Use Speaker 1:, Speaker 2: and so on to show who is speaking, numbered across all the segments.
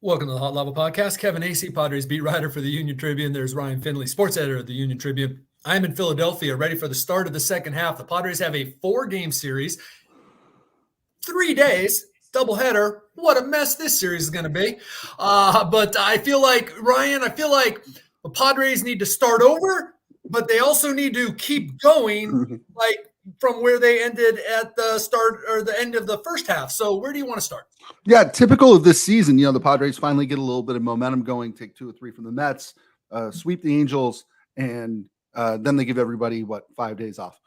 Speaker 1: Welcome to the Hot Lava Podcast. Kevin Acee, Padres beat writer for the Union-Tribune. There's Ryan Finley, sports editor of the Union-Tribune. I'm in Philadelphia, ready for the start of the second half. The Padres have a 4-game series, 3 days, doubleheader. What a mess this series is going to be. But I feel like, Ryan, the Padres need to start over, but they also need to keep going, like from where they ended at the start or the end of the first half. So where do you want to start?
Speaker 2: Yeah, typical of this season, the Padres finally get a little bit of momentum going, take 2 or 3 from the Mets, sweep the Angels, and then they give everybody, 5 days off.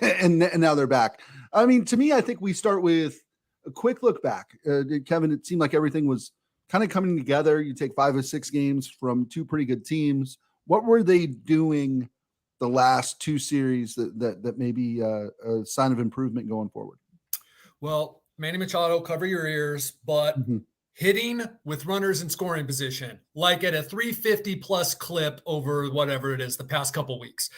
Speaker 2: And now they're back. I mean, to me, I think we start with a quick look back. Kevin, it seemed like everything was kind of coming together. You take 5 or 6 games from 2 pretty good teams. What were they doing the last 2 series that may be a sign of improvement going forward?
Speaker 1: Well, Manny Machado, cover your ears, but hitting with runners in scoring position, like at a 350 plus clip over whatever it is the past couple weeks.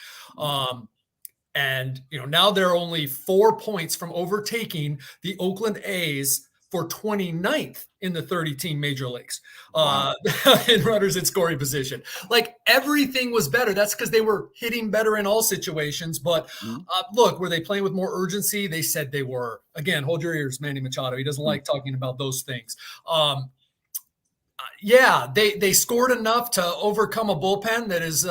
Speaker 1: And, now they're only 4 points from overtaking the Oakland A's for 29th in the 30-team major leagues in runners in scoring position. Like everything was better. That's because they were hitting better in all situations. But look, were they playing with more urgency? They said they were. Again, hold your ears, Manny Machado. He doesn't like talking about those things. They scored enough to overcome a bullpen that has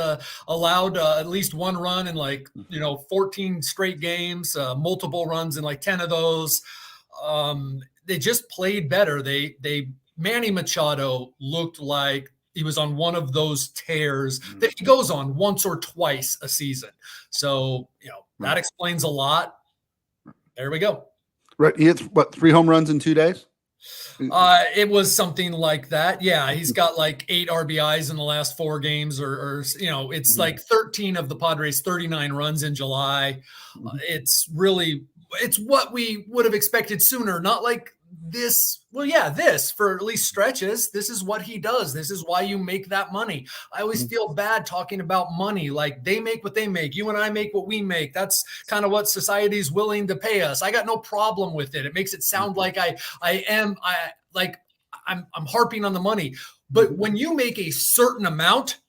Speaker 1: allowed at least 1 run in 14 straight games, multiple runs in 10 of those. They just played better. Manny Machado looked like he was on one of those tears that he goes on once or twice a season. So, that explains a lot. There we go.
Speaker 2: Right. He hits 3 home runs in 2 days?
Speaker 1: It was something like that. Yeah, he's got 8 RBIs in the last 4 games, or it's 13 of the Padres' 39 runs in July. It's what we would have expected sooner, not like this. Well, yeah, this for at least stretches. This is what he does. This is why you make that money. I always feel bad talking about money. Like they make what they make. You and I make what we make. That's kind of what society's willing to pay us. I got no problem with it. It makes it sound like I'm harping on the money. But when you make a certain amount,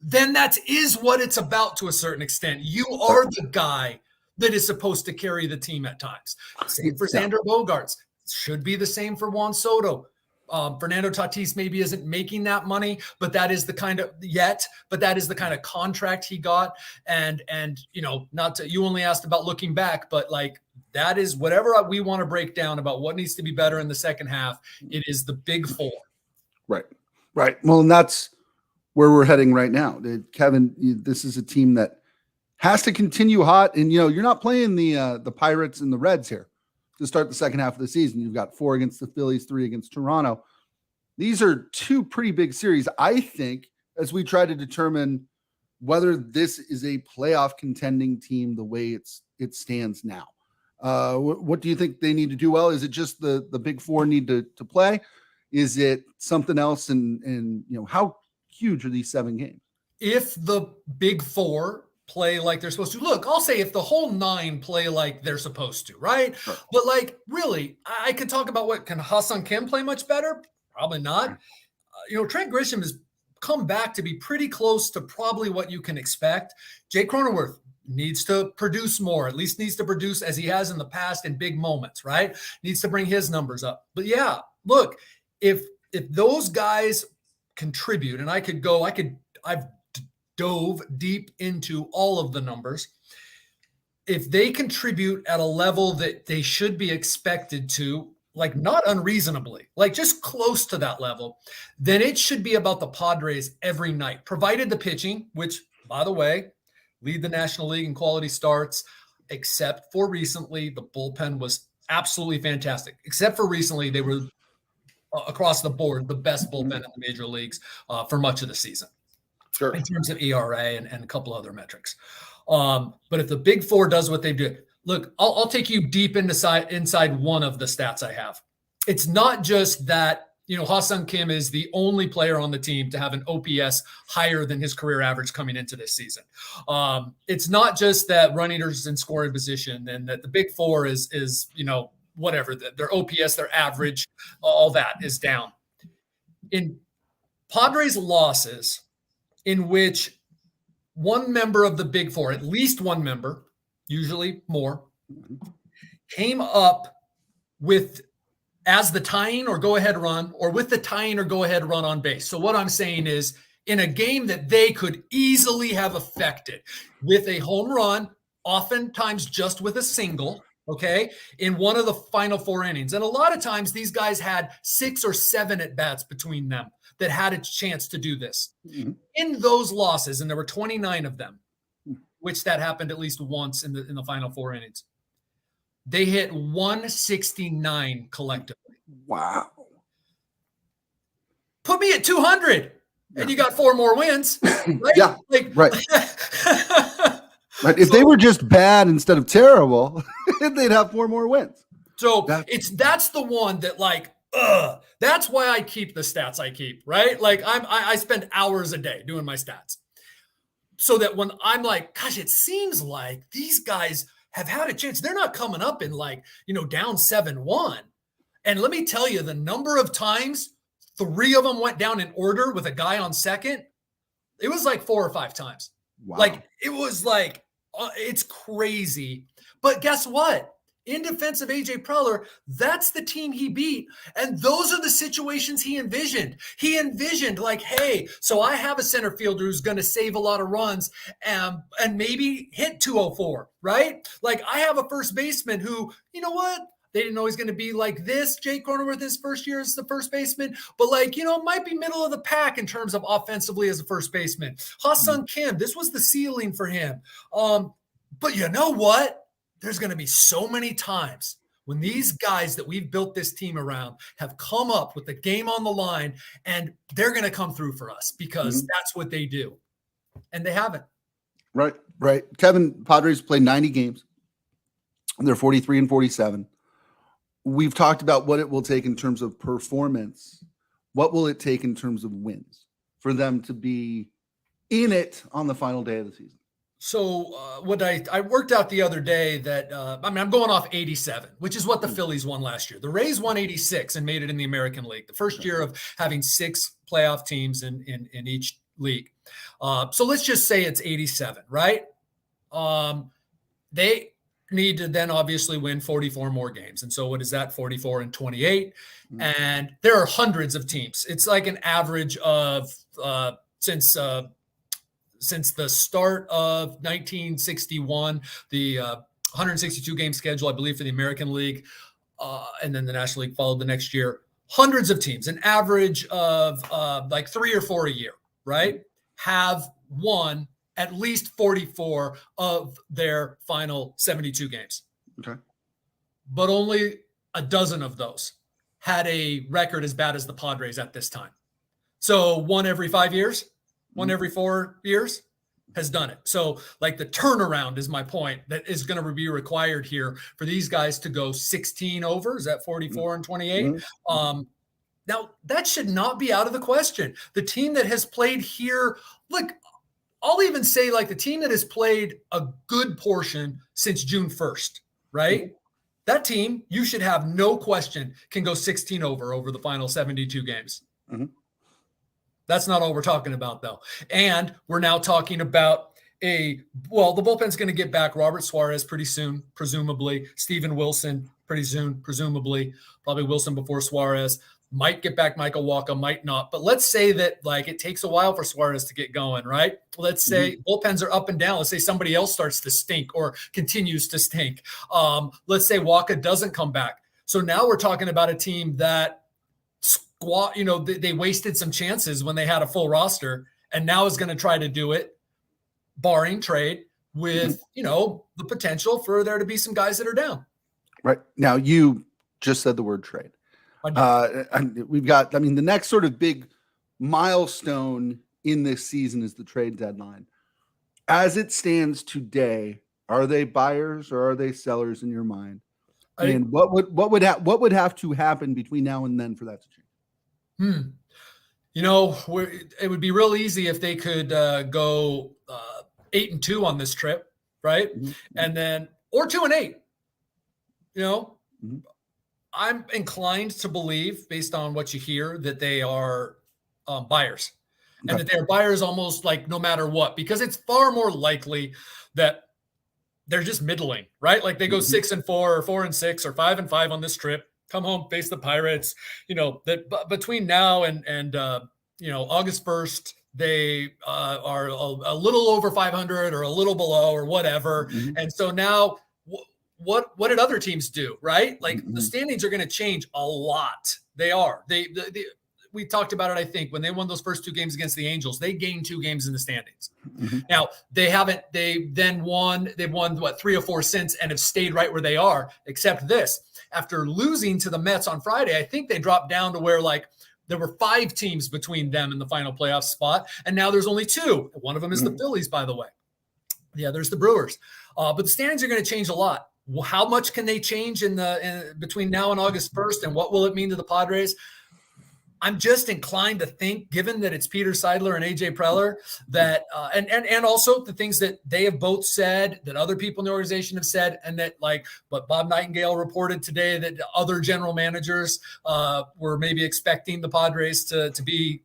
Speaker 1: then that is what it's about to a certain extent. You are the guy that is supposed to carry the team at times. Same for Xander Bogaerts. Should be the same for Juan Soto. Fernando Tatis maybe isn't making that money, but that is the kind of contract he got. And you only asked about looking back, but that is whatever we want to break down about what needs to be better in the second half. It is the big 4. Right.
Speaker 2: Well, and that's where we're heading right now. Kevin, this is a team that has to continue hot. And, you're not playing the Pirates and the Reds here to start the second half of the season. You've got 4 against the Phillies, 3 against Toronto. These are 2 pretty big series, I think, as we try to determine whether this is a playoff contending team the way it stands now. What do you think they need to do well? Is it just the big 4 need to play? Is it something else? And how huge are these 7 games?
Speaker 1: If the big 4 play like they're supposed to. Look, I'll say if the whole 9 play like they're supposed to, right? Sure. But really, I could talk about can Ha-Seong Kim play much better? Probably not. Trent Grisham has come back to be pretty close to probably what you can expect. Jake Cronenworth needs to produce more, at least needs to produce as he has in the past in big moments, right? Needs to bring his numbers up. But yeah, look, if those guys contribute, and I've dove deep into all of the numbers. If they contribute at a level that they should be expected to, not unreasonably, just close to that level, then it should be about the Padres every night, provided the pitching, which, by the way, lead the National League in quality starts, except for recently, the bullpen was absolutely fantastic. Except for recently, they were across the board the best bullpen in the major leagues for much of the season. Sure. In terms of ERA and a couple other metrics. But if the big 4 does what they do, look, I'll take you deep inside one of the stats I have. It's not just that, Ha-Seong Kim is the only player on the team to have an OPS higher than his career average coming into this season. It's not just that runners in scoring position and that the big 4 is whatever, their OPS, their average, all that is down. In Padres losses in which one member of the Big Four, at least one member, usually more, came up with as the tying or go-ahead run, or with the tying or go-ahead run on base. So what I'm saying is, in a game that they could easily have affected with a home run, oftentimes just with a single, okay, in one of the final 4 innings. And a lot of times these guys had 6 or 7 at-bats between them that had a chance to do this.
Speaker 2: Mm-hmm.
Speaker 1: In those losses, and there were 29 of them, which that happened at least once in the final 4 innings, they hit 169 collectively.
Speaker 2: Wow.
Speaker 1: Put me at 200 and you got 4 more wins. Right?
Speaker 2: Yeah.
Speaker 1: Like,
Speaker 2: right. Right. If they were just bad instead of terrible, they'd have 4 more wins.
Speaker 1: So that's the one that, like, that's why I keep the stats I keep, right? Like I spend hours a day doing my stats. So that when I'm like, gosh, it seems like these guys have had a chance. They're not coming up in, like, down 7-1. And let me tell you, the number of times 3 of them went down in order with a guy on second, it was like 4 or 5 times.
Speaker 2: Wow.
Speaker 1: Like, it was like, it's crazy. But guess what? In defense of AJ Preller, that's the team he beat. And those are the situations he envisioned. He envisioned, like, hey, so I have a center fielder who's going to save a lot of runs and maybe hit 204, right? Like, I have a first baseman who, you know what? They didn't know he's going to be like this. Jake Cronenworth, his first year as the first baseman, but, like, might be middle of the pack in terms of offensively as a first baseman. Ha-Seong Kim, this was the ceiling for him. But you know what? There's going to be so many times when these guys that we've built this team around have come up with the game on the line, and they're going to come through for us because that's what they do. And they haven't.
Speaker 2: Right. Kevin, Padres played 90 games. They're 43-47. We've talked about what it will take in terms of performance. What will it take in terms of wins for them to be in it on the final day of the season?
Speaker 1: So what I worked out the other day that, I'm going off 87, which is what the Phillies won last year. The Rays won 86 and made it in the American League, the first year of having 6 playoff teams in each league. So let's just say it's 87, right? They need to then obviously win 44 more games. And so what is that? 44 and 28. And there are hundreds of teams. It's like an average of since the start of 1961, the 162 game schedule, I believe, for the American League, and then the National League followed the next year. Hundreds of teams, an average of like 3 or 4 a year, right, have won at least 44 of their final 72 games.
Speaker 2: Okay.
Speaker 1: But only a dozen of those had a record as bad as the Padres at this time. So 1 every 5 years. 1 every 4 years has done it. So, like, the turnaround is my point that is going to be required here for these guys to go 16 over. Is that 44 and 28? Now, that should not be out of the question. The team that has played here, look, I'll even say, like, the team that has played a good portion since June 1st, right? That team, you should have no question, can go 16 over the final 72 games. That's not all we're talking about, though. And we're now talking about the bullpen's going to get back Robert Suarez pretty soon, presumably. Steven Wilson pretty soon, presumably. Probably Wilson before Suarez. Might get back Michael Wacha, might not. But let's say that, like, it takes a while for Suarez to get going, right? Let's say bullpens are up and down. Let's say somebody else starts to stink or continues to stink. Let's say Wacha doesn't come back. So now we're talking about a team that they wasted some chances when they had a full roster, and now is going to try to do it, barring trade, with the potential for there to be some guys that are down.
Speaker 2: Right. Now, you just said the word trade. We've got, the next sort of big milestone in this season is the trade deadline. As it stands today, are they buyers or are they sellers in your mind? And what would have to happen between now and then for that to change?
Speaker 1: It would be real easy if they could go 8-2 on this trip, right? And then, or 2-8. I'm inclined to believe, based on what you hear, that they are buyers, and that they're buyers almost like no matter what, because it's far more likely that they're just middling, right? Like they go 6-4 or 4-6 or 5-5 on this trip, come home, face the Pirates, that between now and August 1st, they are a little over 500 or a little below or whatever. And so now what did other teams do, right? Like the standings are going to change a lot. They are. We talked about it, I think, when they won those first 2 games against the Angels, they gained 2 games in the standings. Now they've won what, 3 or 4 since and have stayed right where they are, except this. After losing to the Mets on Friday, I think they dropped down to where like there were 5 teams between them and the final playoff spot. And now there's only 2. One of them is the Phillies, by the way. The other's the Brewers. But the standings are going to change a lot. Well, how much can they change in between now and August 1st? And what will it mean to the Padres? I'm just inclined to think, given that it's Peter Seidler and AJ Preller, that and also the things that they have both said, that other people in the organization have said, and that like what Bob Nightingale reported today, that other general managers were maybe expecting the Padres to be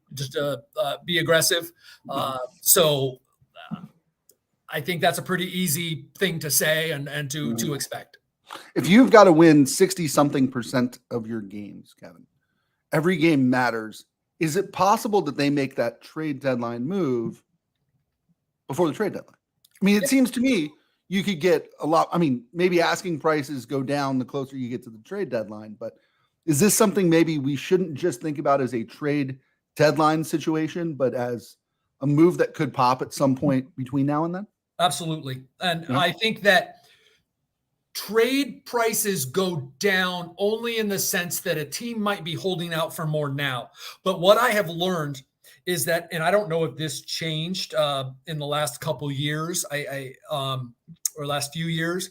Speaker 1: aggressive. So I think that's a pretty easy thing to say and to expect.
Speaker 2: If you've got to win 60-something% of your games, Kevin, every game matters. Is it possible that they make that trade deadline move before the trade deadline? I mean, it seems to me you could get a lot. I mean, maybe asking prices go down the closer you get to the trade deadline, but is this something maybe we shouldn't just think about as a trade deadline situation, but as a move that could pop at some point between now and then?
Speaker 1: Absolutely. And I think that trade prices go down only in the sense that a team might be holding out for more now. But what I have learned is that, and I don't know if this changed in the last couple years, or last few years,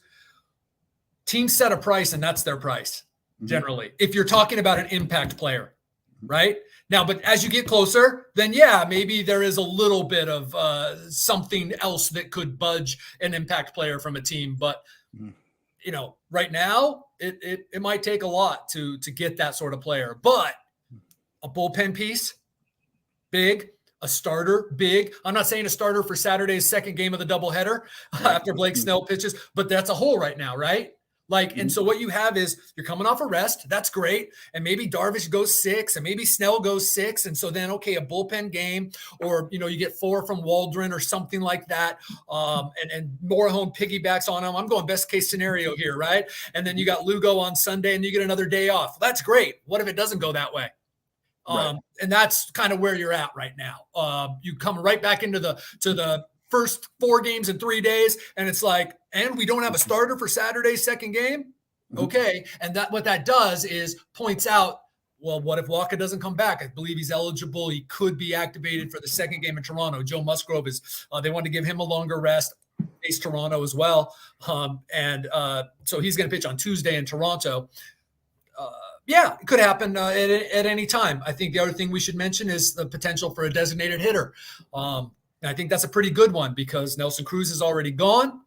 Speaker 1: teams set a price and that's their price generally. If you're talking about an impact player, right? Now, but as you get closer, then yeah, maybe there is a little bit of something else that could budge an impact player from a team. But right now, it might take a lot to get that sort of player. But a bullpen piece, big. A starter, big. I'm not saying a starter for Saturday's second game of the doubleheader after Blake Snell pitches, but that's a hole right now, right? Like, and so what you have is you're coming off a rest. That's great. And maybe Darvish goes 6 and maybe Snell goes 6. And so then, okay, a bullpen game, or, you get 4 from Waldron or something like that. And Morahone piggybacks on him. I'm going best case scenario here, right? And then you got Lugo on Sunday and you get another day off. That's great. What if it doesn't go that way? Right. And that's kind of where you're at right now. You come right back into the first 4 games in 3 days, and it's like, and we don't have a starter for Saturday's second game. Okay. And what that does is points out, well, what if Walker doesn't come back? I believe he's eligible. He could be activated for the second game in Toronto. Joe Musgrove they want to give him a longer rest. Face Toronto as well. So he's going to pitch on Tuesday in Toronto. Yeah, it could happen at any time. I think the other thing we should mention is the potential for a designated hitter. And I think that's a pretty good one because Nelson Cruz is already gone.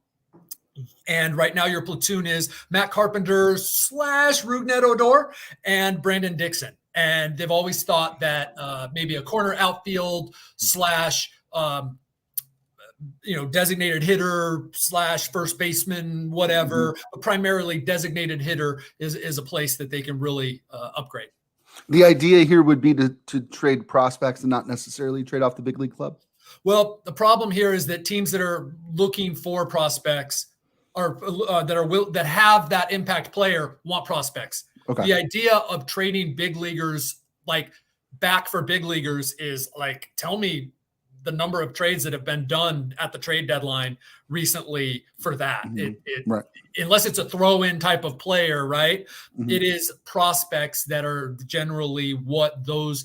Speaker 1: And right now your platoon is Matt Carpenter / Rougned Odor and Brandon Dixon. And they've always thought that maybe a corner outfield / designated hitter / first baseman, whatever, but primarily designated hitter is a place that they can really upgrade.
Speaker 2: The idea here would be to trade prospects and not necessarily trade off the big league club.
Speaker 1: Well, the problem here is that teams that are looking for prospects that have that impact player want prospects. Okay. The idea of trading big leaguers back for big leaguers is like, tell me the number of trades that have been done at the trade deadline recently for that. Right. Unless it's a throw-in type of player, right? It is prospects that are generally what those,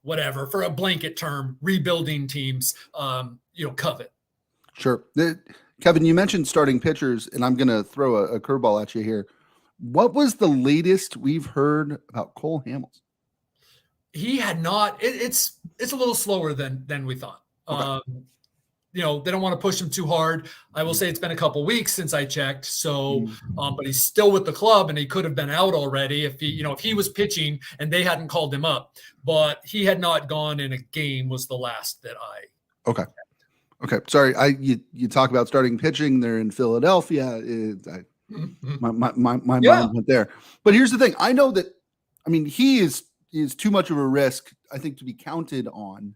Speaker 1: whatever, for a blanket term, rebuilding teams, covet.
Speaker 2: Sure. Kevin, you mentioned starting pitchers, and I'm going to throw a curveball at you here. What was the latest we've heard about Cole Hamels?
Speaker 1: He had not. It's a little slower than we thought. Okay. they don't want to push him too hard. I will say it's been a couple weeks since I checked. So, but he's still with the club, and he could have been out already if he was pitching and they hadn't called him up. But he had not gone in a game was the last that I.
Speaker 2: Okay. Sorry. You talk about starting pitching. They're in Philadelphia. My mind went there. But here's the thing. I know that, he is too much of a risk, I think, to be counted on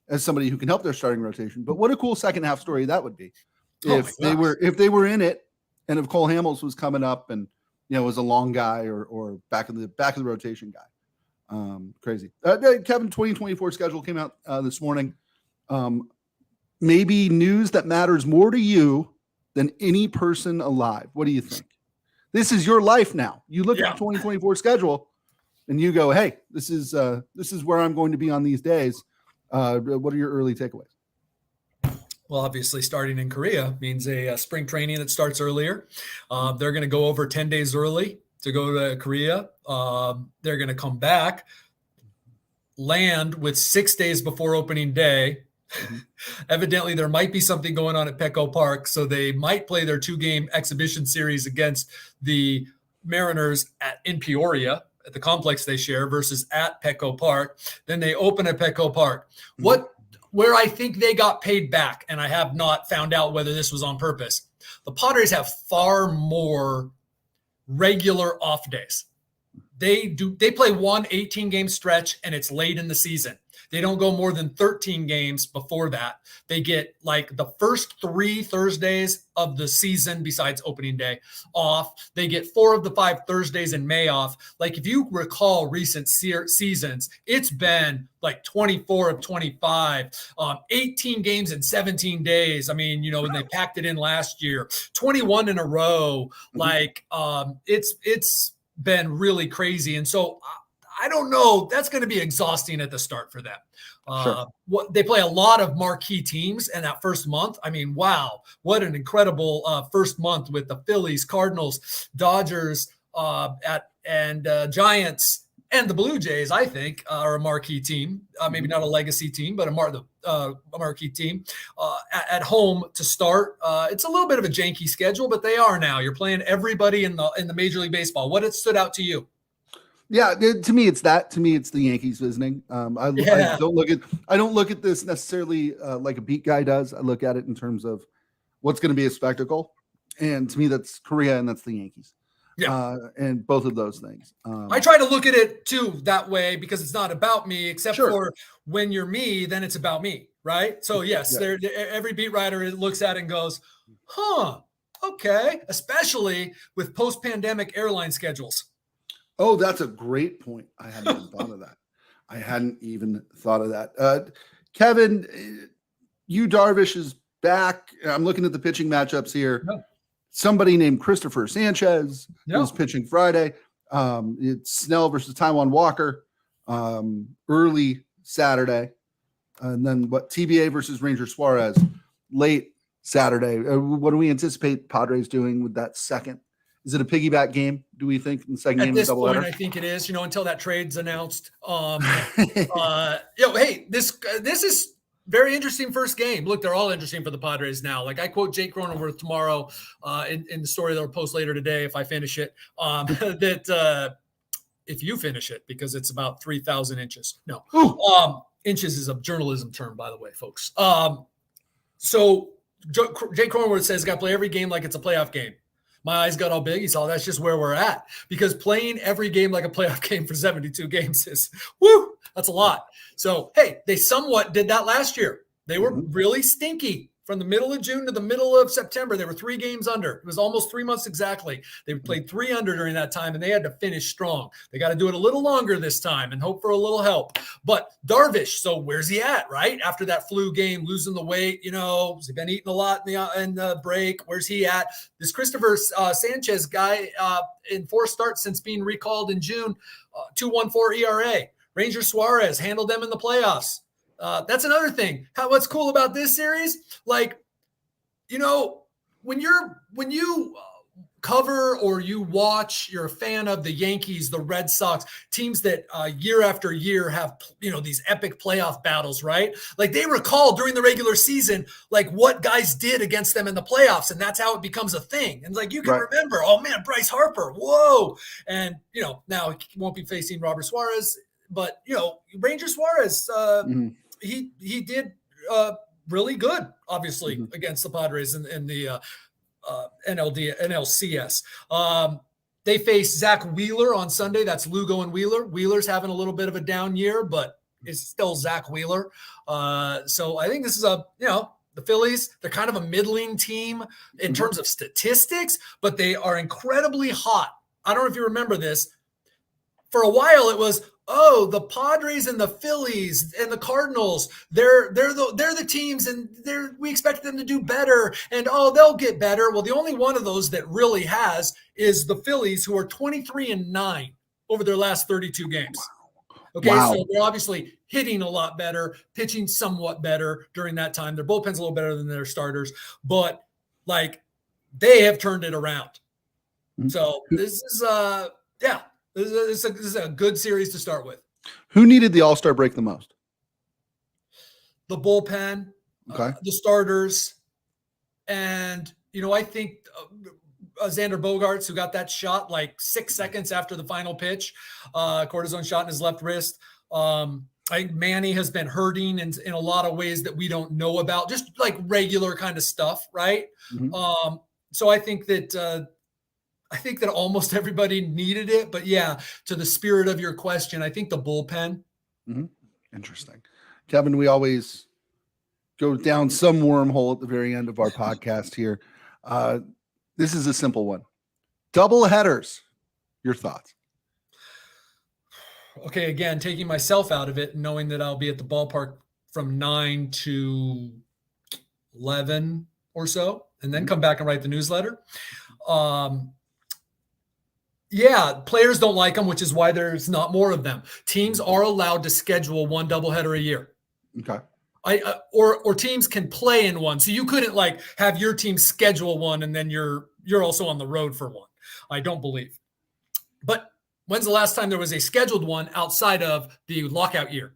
Speaker 2: as somebody who can help their starting rotation. But what a cool second half story that would be if they were in it, and if Cole Hamels was coming up and was a long guy or back of the rotation guy. Crazy. Kevin, 2024 schedule came out this morning. Maybe news that matters more to you than any person alive. What do you think? This is your life now. You look at the 2024 schedule and you go, hey, this is where I'm going to be on these days. What are your early takeaways?
Speaker 1: Well, obviously starting in Korea means a spring training that starts earlier. They're going to go over 10 days early to go to Korea. They're going to come back, land with 6 days before opening day. Evidently, there might be something going on at Petco Park, so they might play their 2-game exhibition series against the Mariners in Peoria at the complex they share versus at Petco Park. Then they open at Petco Park. Where I think they got paid back, and I have not found out whether this was on purpose, the Padres have far more regular off days. They play one 18-game stretch, and it's late in the season. They don't go more than 13 games before that. They get like the first 3 Thursdays of the season besides opening day off. They get 4 of the 5 Thursdays in May off. Like if you recall recent seasons, it's been like 24 of 25, 18 games in 17 days. When they packed it in last year, 21 in a row. It's been really crazy. And so I don't know. That's going to be exhausting at the start for them.
Speaker 2: Sure.
Speaker 1: They play a lot of marquee teams in that first month. Wow, what an incredible first month with the Phillies, Cardinals, Dodgers, Giants, and the Blue Jays. I think are a marquee team. Maybe not a legacy team, but a marquee team at home to start. It's a little bit of a janky schedule, but they are now. You're playing everybody in the Major League Baseball. What has stood out to you?
Speaker 2: Yeah, to me it's that. To me it's the Yankees visiting. I don't look at this necessarily like a beat guy does. I look at it in terms of what's going to be a spectacle, and to me that's Korea and that's the Yankees. Yeah, and both of those things.
Speaker 1: I try to look at it too that way because it's not about me, except for when you're me, then it's about me, right? So yes, every beat writer looks at it and goes, "Huh, okay," especially with post-pandemic airline schedules.
Speaker 2: Oh, that's a great point. I hadn't even thought of that. Kevin, Darvish is back. I'm looking at the pitching matchups here. Yeah. Somebody named Christopher Sanchez is pitching Friday. It's Snell versus Taijuan Walker early Saturday. And then TBA versus Ranger Suarez late Saturday. What do we anticipate Padres doing with that second? Is it a piggyback game, do we think, in the second game of the doubleheader?
Speaker 1: At this point, I think it is, until that trade's announced. Hey, this is very interesting first game. Look, they're all interesting for the Padres now. Like I quote Jake Cronenworth tomorrow in the story that I'll post later today if I finish it, that if you finish it, because it's about 3,000 inches. No. Inches is a journalism term, by the way, folks. So Jake Cronenworth says got to play every game like it's a playoff game. My eyes got all big. He saw that's just where we're at, because playing every game like a playoff game for 72 games is, that's a lot. So, hey, they somewhat did that last year. They were really stinky from the middle of June to the middle of September. They were 3 games under. It was almost 3 months exactly. They played 3 under during that time, and they had to finish strong. They got to do it a little longer this time and hope for a little help. But Darvish, so where's he at, right? After that flu game, losing the weight, has he been eating a lot in the break? Where's he at? This Christopher Sanchez guy in 4 starts since being recalled in June, 2.14 ERA. Ranger Suarez handled them in the playoffs. That's another thing. What's cool about this series, when you cover or you watch, you're a fan of the Yankees, the Red Sox, teams that year after year have, these epic playoff battles, right? Like they recall during the regular season, like what guys did against them in the playoffs. And that's how it becomes a thing. And like, you can remember, oh man, Bryce Harper, whoa. And, now he won't be facing Robert Suarez, but, Ranger Suarez, he did really good, obviously, against the Padres in the NLCS. They face Zach Wheeler on Sunday. That's Lugo and Wheeler. Wheeler's having a little bit of a down year, but it's still Zach Wheeler. So I think this is the Phillies, they're kind of a middling team in terms of statistics, but they are incredibly hot. I don't know if you remember this. For a while, it was, the Padres and the Phillies and the Cardinals, they're the teams, and we expect them to do better, and they'll get better. Well, the only one of those that really has is the Phillies, who are 23-9 over their last 32 games. Okay, so they're obviously hitting a lot better, pitching somewhat better during that time. Their bullpen's a little better than their starters, but like they have turned it around. So this is This is a good series to start with.
Speaker 2: Who needed the All-Star break the most?
Speaker 1: The bullpen, the starters, and, I think Xander Bogaerts, who got that shot like 6 seconds after the final pitch, cortisone shot in his left wrist. I think Manny has been hurting in a lot of ways that we don't know about, just like regular kind of stuff, right? So I think that almost everybody needed it, but yeah, to the spirit of your question, I think the bullpen.
Speaker 2: Interesting. Kevin, we always go down some wormhole at the very end of our podcast here. This is a simple one. Doubleheaders. Your thoughts?
Speaker 1: Okay. Again, taking myself out of it, knowing that I'll be at the ballpark from 9 to 11 or so, and then come back and write the newsletter. Yeah, players don't like them, which is why there's not more of them. Teams are allowed to schedule one doubleheader a year.
Speaker 2: Okay.
Speaker 1: Or teams can play in one. So you couldn't like have your team schedule one and then you're also on the road for one. I don't believe. But when's the last time there was a scheduled one outside of the lockout year?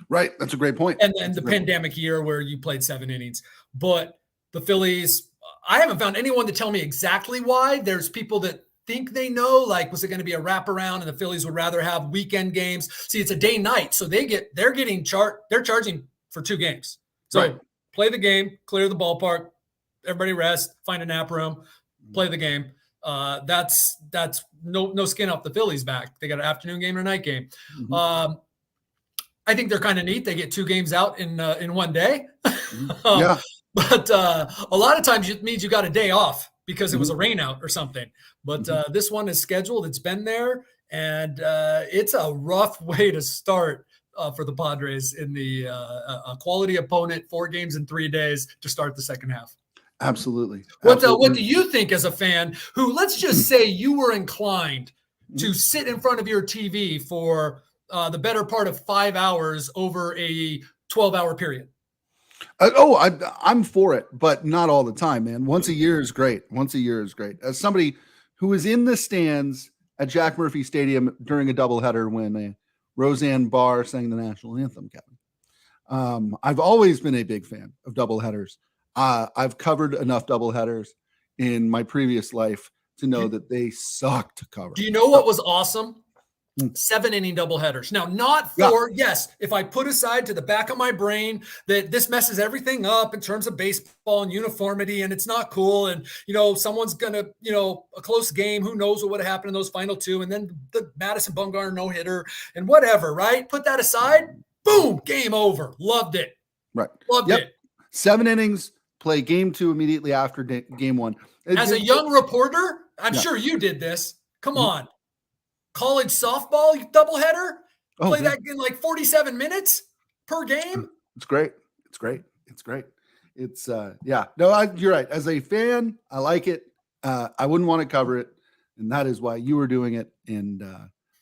Speaker 2: Right. That's a great point.
Speaker 1: And then the pandemic year where you played 7 innings. But the Phillies, I haven't found anyone to tell me exactly why. There's people that think they know, like, was it going to be a wraparound and the Phillies would rather have weekend games? See, it's a day night. So they're charging for 2 games. So play the game, clear the ballpark, everybody rest, find a nap room, play the game. That's no skin off the Phillies' back. They got an afternoon game and a night game. I think they're kind of neat. They get 2 games out in one day. But a lot of times it means you got a day off because it was a rain out or something. But this one is scheduled. It's been there, and it's a rough way to start for the Padres in the a quality opponent, 4 games in 3 days to start the second half.
Speaker 2: Absolutely.
Speaker 1: What do you think as a fan who, let's just say you were inclined to sit in front of your TV for the better part of 5 hours over a 12-hour period?
Speaker 2: I'm for it, but not all the time, man. Once a year is great. As somebody who was in the stands at Jack Murphy Stadium during a doubleheader when Roseanne Barr sang the national anthem, Kevin, I've always been a big fan of doubleheaders. I've covered enough doubleheaders in my previous life to know that they suck to cover.
Speaker 1: Do you know what was awesome? 7-inning doubleheaders. Now, not for, yes, if I put aside to the back of my brain that this messes everything up in terms of baseball and uniformity and it's not cool. And, someone's going to, a close game, who knows what would have happened in those final 2. And then the Madison Bumgarner no-hitter and whatever, right? Put that aside. Boom, game over. Loved it.
Speaker 2: Right.
Speaker 1: Loved it.
Speaker 2: 7 innings, play game 2 immediately after game 1.
Speaker 1: As a young reporter, I'm sure you did this. Come on. College softball doubleheader? Play that in like 47 minutes per game?
Speaker 2: It's great. It's you're right. As a fan, I like it. I wouldn't want to cover it, and that is why you were doing it, and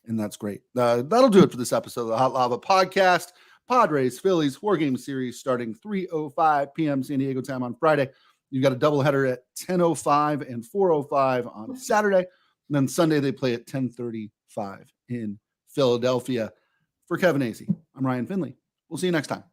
Speaker 2: that's great. That'll do it for this episode of the Hot Lava Podcast. Padres, Phillies, 4-game series starting 3:05 p.m. San Diego time on Friday. You've got a doubleheader at 10:05 and 4:05 on Saturday. And then Sunday they play at 10:35 in Philadelphia. For Kevin Acee, I'm Ryan Finley. We'll see you next time.